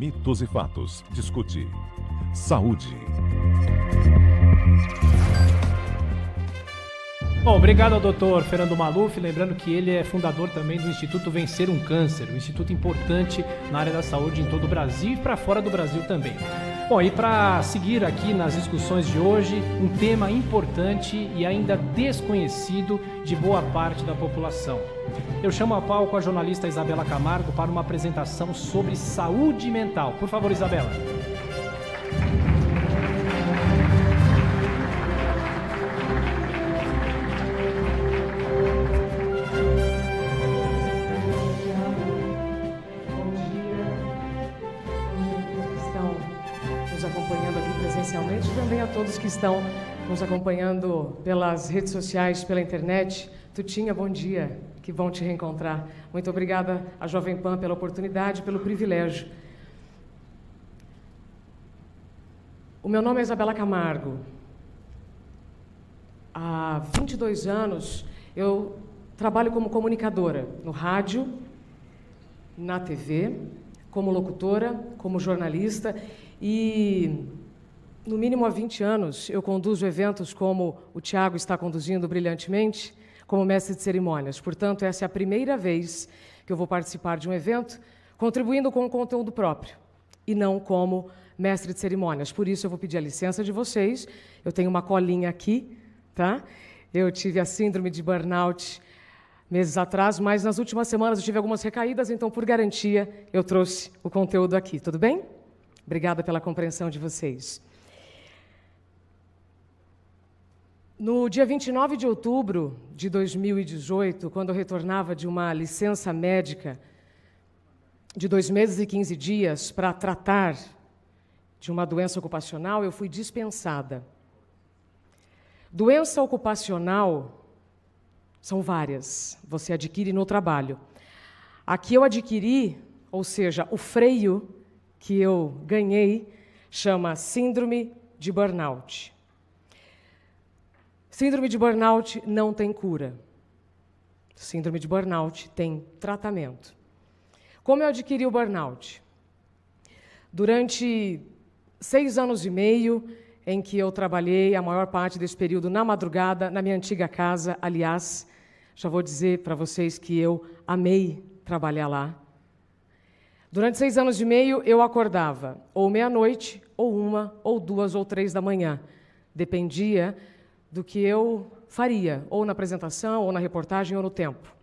Mitos e fatos. Discute saúde. Bom, obrigado ao Dr. Fernando Maluf, lembrando que ele é fundador também do Instituto Vencer um Câncer, um instituto importante na área da saúde em todo o Brasil e para fora do Brasil também. Bom, e para seguir aqui nas discussões de hoje, um tema importante e ainda desconhecido de boa parte da população. Eu chamo ao palco a jornalista Isabela Camargo para uma apresentação sobre saúde mental. Por favor, Isabela. E também a todos que estão nos acompanhando pelas redes sociais, pela internet. Tutinha, bom dia, que bom te reencontrar. Muito obrigada à Jovem Pan pela oportunidade, pelo privilégio. O meu nome é Isabela Camargo. Há 22 anos eu trabalho como comunicadora no rádio, na TV, como locutora, como jornalista e... No mínimo há 20 anos, eu conduzo eventos como o Tiago está conduzindo brilhantemente, como mestre de cerimônias. Portanto, essa é a primeira vez que eu vou participar de um evento contribuindo com um conteúdo próprio e não como mestre de cerimônias. Por isso, eu vou pedir a licença de vocês. Eu tenho uma colinha aqui, tá? Eu tive a síndrome de burnout meses atrás, mas nas últimas semanas eu tive algumas recaídas, então, por garantia, eu trouxe o conteúdo aqui. Tudo bem? Obrigada pela compreensão de vocês. No dia 29 de outubro de 2018, quando eu retornava de uma licença médica de 2 meses e 15 dias para tratar de uma doença ocupacional, eu fui dispensada. Doença ocupacional são várias, você adquire no trabalho. Aqui eu adquiri, ou seja, o freio que eu ganhei, chama síndrome de burnout. Síndrome de burnout não tem cura. Síndrome de burnout tem tratamento. Como eu adquiri o burnout? Durante 6 anos e meio, em que eu trabalhei a maior parte desse período na madrugada, na minha antiga casa, aliás, já vou dizer para vocês que eu amei trabalhar lá. Durante 6 anos e meio, eu acordava ou meia-noite, ou 1, ou 2, ou 3 da manhã. Dependia do que eu faria, ou na apresentação, ou na reportagem, ou no tempo.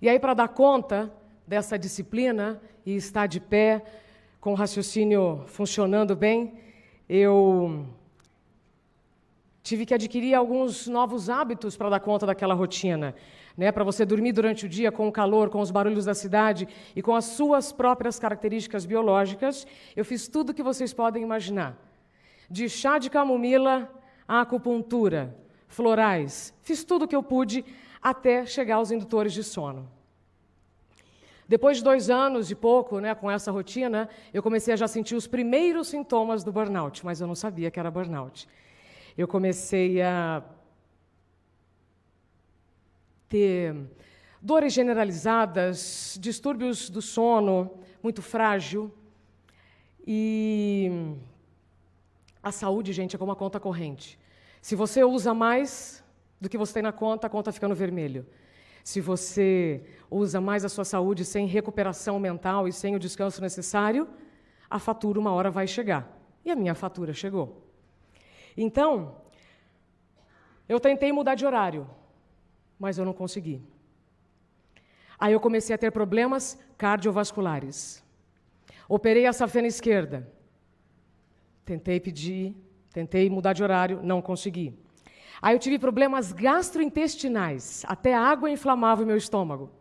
E aí, para dar conta dessa disciplina e estar de pé, com o raciocínio funcionando bem, eu tive que adquirir alguns novos hábitos para dar conta daquela rotina, né? Para você dormir durante o dia com o calor, com os barulhos da cidade e com as suas próprias características biológicas, eu fiz tudo o que vocês podem imaginar. De chá de camomila a acupuntura, florais, fiz tudo o que eu pude até chegar aos indutores de sono. Depois de 2 anos e pouco, né, com essa rotina, eu comecei a já sentir os primeiros sintomas do burnout, mas eu não sabia que era burnout. Eu comecei a ter dores generalizadas, distúrbios do sono, muito frágil. E a saúde, gente, é como uma conta corrente. Se você usa mais do que você tem na conta, a conta fica no vermelho. Se você usa mais a sua saúde sem recuperação mental e sem o descanso necessário, a fatura uma hora vai chegar. E a minha fatura chegou. Então, eu tentei mudar de horário, mas eu não consegui. Aí eu comecei a ter problemas cardiovasculares. Operei a safena esquerda. Tentei mudar de horário, não consegui. Aí eu tive problemas gastrointestinais, até a água inflamava o meu estômago.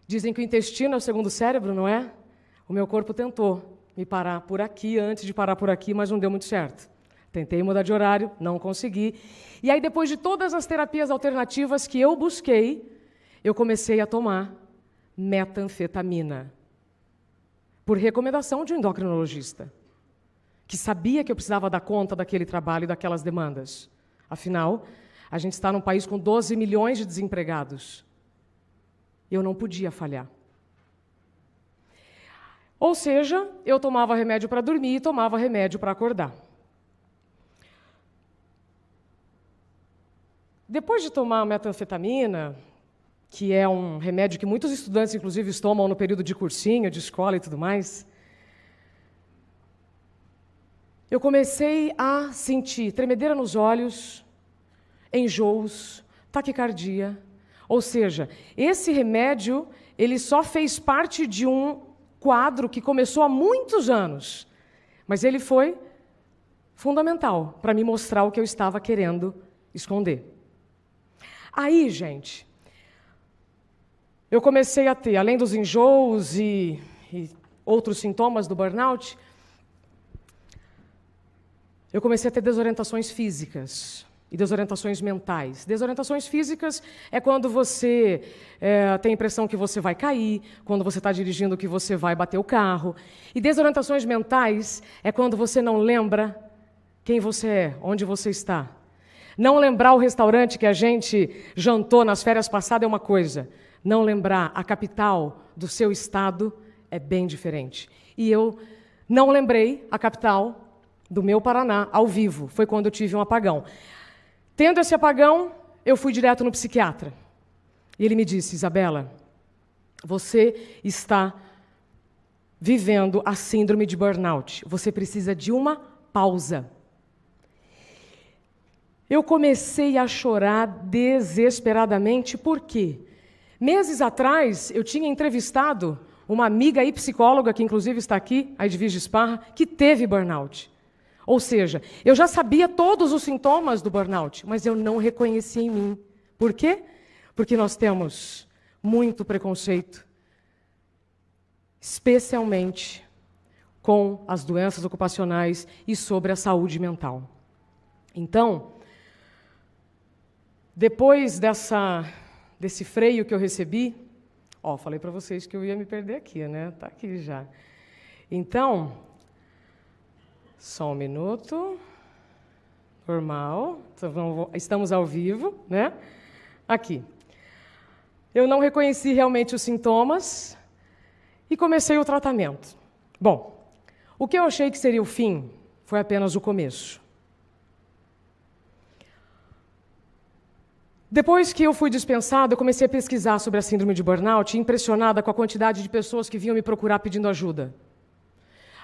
Dizem que o intestino é o segundo cérebro, não é? O meu corpo tentou me parar por aqui, antes de parar por aqui, mas não deu muito certo. Tentei mudar de horário, não consegui. E aí, depois de todas as terapias alternativas que eu busquei, eu comecei a tomar metanfetamina, por recomendação de um endocrinologista, que sabia que eu precisava dar conta daquele trabalho e daquelas demandas. Afinal, a gente está num país com 12 milhões de desempregados. Eu não podia falhar. Ou seja, eu tomava remédio para dormir e tomava remédio para acordar. Depois de tomar metanfetamina, que é um remédio que muitos estudantes, inclusive, tomam no período de cursinho, de escola e tudo mais, eu comecei a sentir tremedeira nos olhos, enjoos, taquicardia. Ou seja, esse remédio, ele só fez parte de um quadro que começou há muitos anos, mas ele foi fundamental para me mostrar o que eu estava querendo esconder. Aí, gente, eu comecei a ter, além dos enjoos e outros sintomas do burnout, eu comecei a ter desorientações físicas e desorientações mentais. Desorientações físicas é quando você tem a impressão que você vai cair, quando você está dirigindo que você vai bater o carro. E desorientações mentais é quando você não lembra quem você é, onde você está. Não lembrar o restaurante que a gente jantou nas férias passadas é uma coisa. Não lembrar a capital do seu estado é bem diferente. E eu não lembrei a capital do meu Paraná ao vivo. Foi quando eu tive um apagão. Tendo esse apagão, eu fui direto no psiquiatra. E ele me disse, Isabela, você está vivendo a síndrome de burnout. Você precisa de uma pausa. Eu comecei a chorar desesperadamente, por quê? Meses atrás, eu tinha entrevistado uma amiga e psicóloga, que inclusive está aqui, a Edvige Sparra, que teve burnout. Ou seja, eu já sabia todos os sintomas do burnout, mas eu não reconhecia em mim. Por quê? Porque nós temos muito preconceito, especialmente com as doenças ocupacionais e sobre a saúde mental. Então, depois desse freio que eu recebi, falei para vocês que eu ia me perder aqui, né? Está aqui já. Então, só um minuto. Normal. Estamos ao vivo, né? Aqui. Eu não reconheci realmente os sintomas e comecei o tratamento. Bom, o que eu achei que seria o fim foi apenas o começo. Depois que eu fui dispensada, eu comecei a pesquisar sobre a síndrome de burnout, impressionada com a quantidade de pessoas que vinham me procurar pedindo ajuda.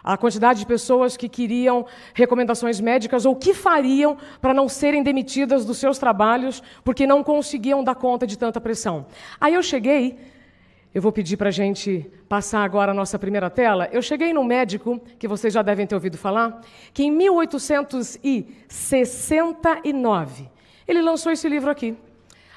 A quantidade de pessoas que queriam recomendações médicas ou que fariam para não serem demitidas dos seus trabalhos porque não conseguiam dar conta de tanta pressão. Aí eu vou pedir para a gente passar agora a nossa primeira tela. Eu cheguei num médico, que vocês já devem ter ouvido falar, que em 1869, ele lançou esse livro aqui,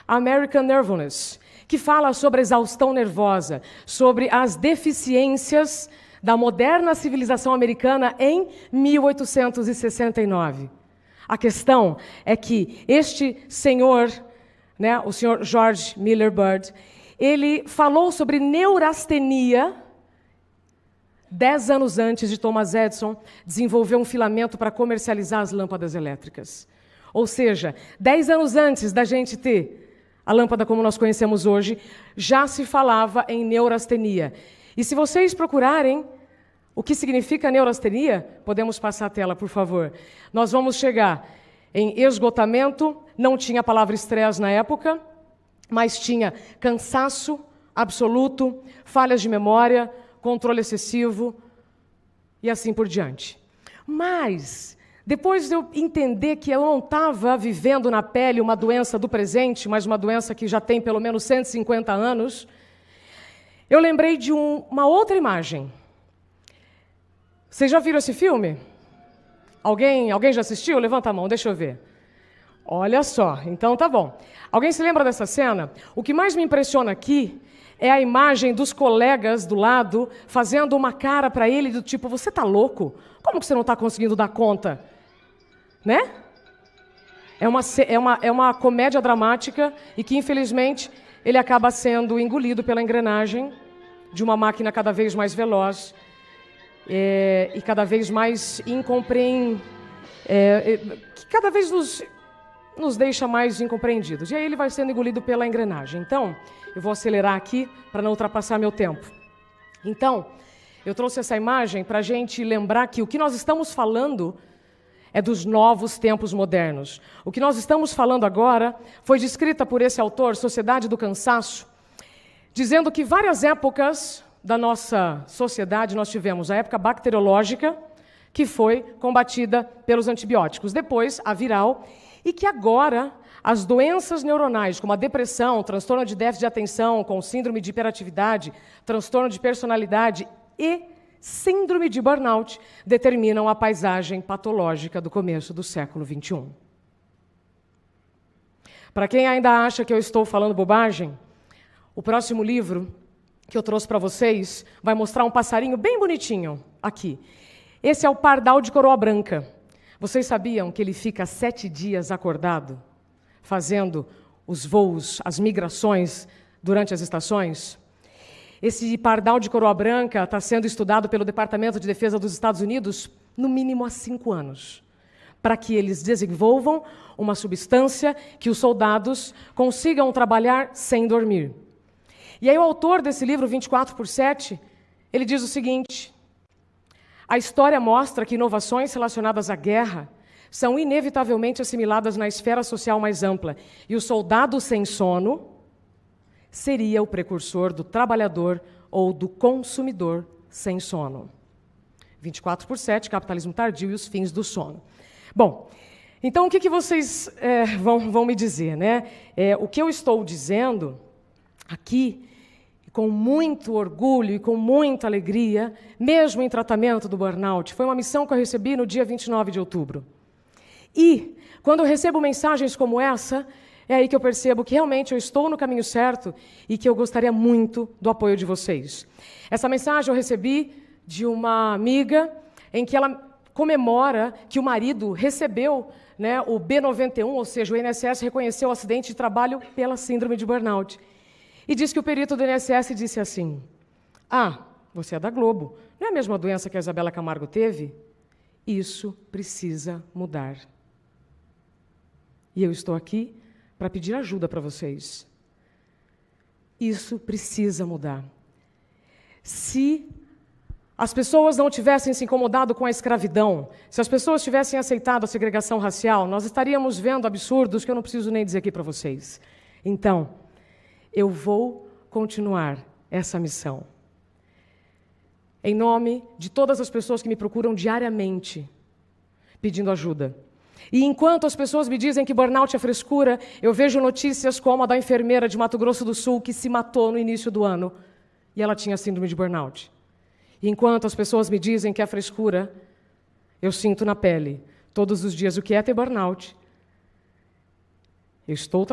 American Nervousness, que fala sobre a exaustão nervosa, sobre as deficiências da moderna civilização americana em 1869. A questão é que este senhor, né, o senhor George Miller Bird, ele falou sobre neurastenia 10 anos antes de Thomas Edison desenvolver um filamento para comercializar as lâmpadas elétricas. Ou seja, 10 anos antes da gente ter a lâmpada como nós conhecemos hoje, já se falava em neurastenia. E se vocês procurarem o que significa neurastenia, podemos passar a tela, por favor. Nós vamos chegar em esgotamento, não tinha a palavra estresse na época, mas tinha cansaço absoluto, falhas de memória, controle excessivo e assim por diante. Mas depois de eu entender que eu não estava vivendo na pele uma doença do presente, mas uma doença que já tem pelo menos 150 anos, eu lembrei de uma outra imagem. Vocês já viram esse filme? Alguém já assistiu? Levanta a mão, deixa eu ver. Olha só, então tá bom. Alguém se lembra dessa cena? O que mais me impressiona aqui é a imagem dos colegas do lado fazendo uma cara para ele do tipo, você tá louco? Como que você não está conseguindo dar conta? Né? É uma comédia dramática e que, infelizmente, ele acaba sendo engolido pela engrenagem de uma máquina cada vez mais veloz e cada vez mais que cada vez nos deixa mais incompreendidos. E aí ele vai sendo engolido pela engrenagem. Então, eu vou acelerar aqui para não ultrapassar meu tempo. Então, Eu trouxe essa imagem para a gente lembrar que o que nós estamos falando é dos novos tempos modernos. O que nós estamos falando agora foi descrita por esse autor, Sociedade do Cansaço, dizendo que várias épocas da nossa sociedade nós tivemos a época bacteriológica, que foi combatida pelos antibióticos, depois a viral, e que agora as doenças neuronais, como a depressão, transtorno de déficit de atenção, com síndrome de hiperatividade, transtorno de personalidade e síndrome de burnout, determinam a paisagem patológica do começo do século XXI. Para quem ainda acha que eu estou falando bobagem, o próximo livro que eu trouxe para vocês vai mostrar um passarinho bem bonitinho aqui. Esse é o pardal de coroa branca. Vocês sabiam que ele fica 7 dias acordado, fazendo os voos, as migrações durante as estações? Esse pardal de coroa branca está sendo estudado pelo Departamento de Defesa dos Estados Unidos no mínimo há 5 anos, para que eles desenvolvam uma substância que os soldados consigam trabalhar sem dormir. E aí o autor desse livro, 24/7, ele diz o seguinte: a história mostra que inovações relacionadas à guerra são inevitavelmente assimiladas na esfera social mais ampla, e o soldado sem sono seria o precursor do trabalhador ou do consumidor sem sono. 24/7, Capitalismo Tardio e os Fins do Sono. Bom, então o que vocês vão me dizer, né? O que eu estou dizendo aqui, com muito orgulho e com muita alegria, mesmo em tratamento do burnout, foi uma missão que eu recebi no dia 29 de outubro. E, quando eu recebo mensagens como essa, é aí que eu percebo que realmente eu estou no caminho certo e que eu gostaria muito do apoio de vocês. Essa mensagem eu recebi de uma amiga em que ela comemora que o marido recebeu, né, o B91, ou seja, o INSS reconheceu o acidente de trabalho pela síndrome de burnout. E diz que o perito do INSS disse assim: ah, você é da Globo, não é a mesma doença que a Isabela Camargo teve? Isso precisa mudar. E eu estou aqui para pedir ajuda para vocês. Isso precisa mudar. Se as pessoas não tivessem se incomodado com a escravidão, se as pessoas tivessem aceitado a segregação racial, nós estaríamos vendo absurdos que eu não preciso nem dizer aqui para vocês. Então, eu vou continuar essa missão. Em nome de todas as pessoas que me procuram diariamente, pedindo ajuda. E enquanto as pessoas me dizem que burnout é frescura, eu vejo notícias como a da enfermeira de Mato Grosso do Sul que se matou no início do ano e ela tinha síndrome de burnout. E enquanto as pessoas me dizem que é frescura, eu sinto na pele todos os dias o que é ter burnout. Eu estou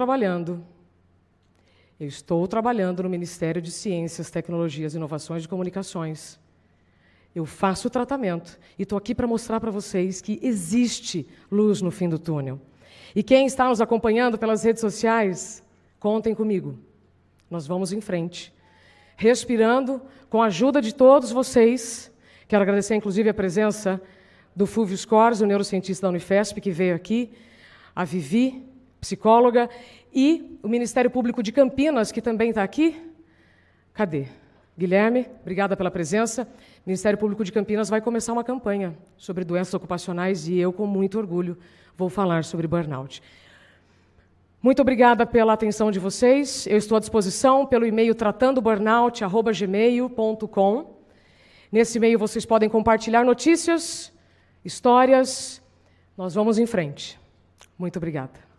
trabalhando no Ministério de Ciências, Tecnologias, Inovações e Comunicações. Eu faço o tratamento e estou aqui para mostrar para vocês que existe luz no fim do túnel. E quem está nos acompanhando pelas redes sociais, contem comigo. Nós vamos em frente. Respirando, com a ajuda de todos vocês. Quero agradecer, inclusive, a presença do Fulvio Scores, o neurocientista da Unifesp, que veio aqui, a Vivi, psicóloga, e o Ministério Público de Campinas, que também está aqui. Cadê? Guilherme, obrigada pela presença. O Ministério Público de Campinas vai começar uma campanha sobre doenças ocupacionais e eu, com muito orgulho, vou falar sobre burnout. Muito obrigada pela atenção de vocês. Eu estou à disposição pelo e-mail tratandoburnout@gmail.com. Nesse e-mail vocês podem compartilhar notícias, histórias. Nós vamos em frente. Muito obrigada.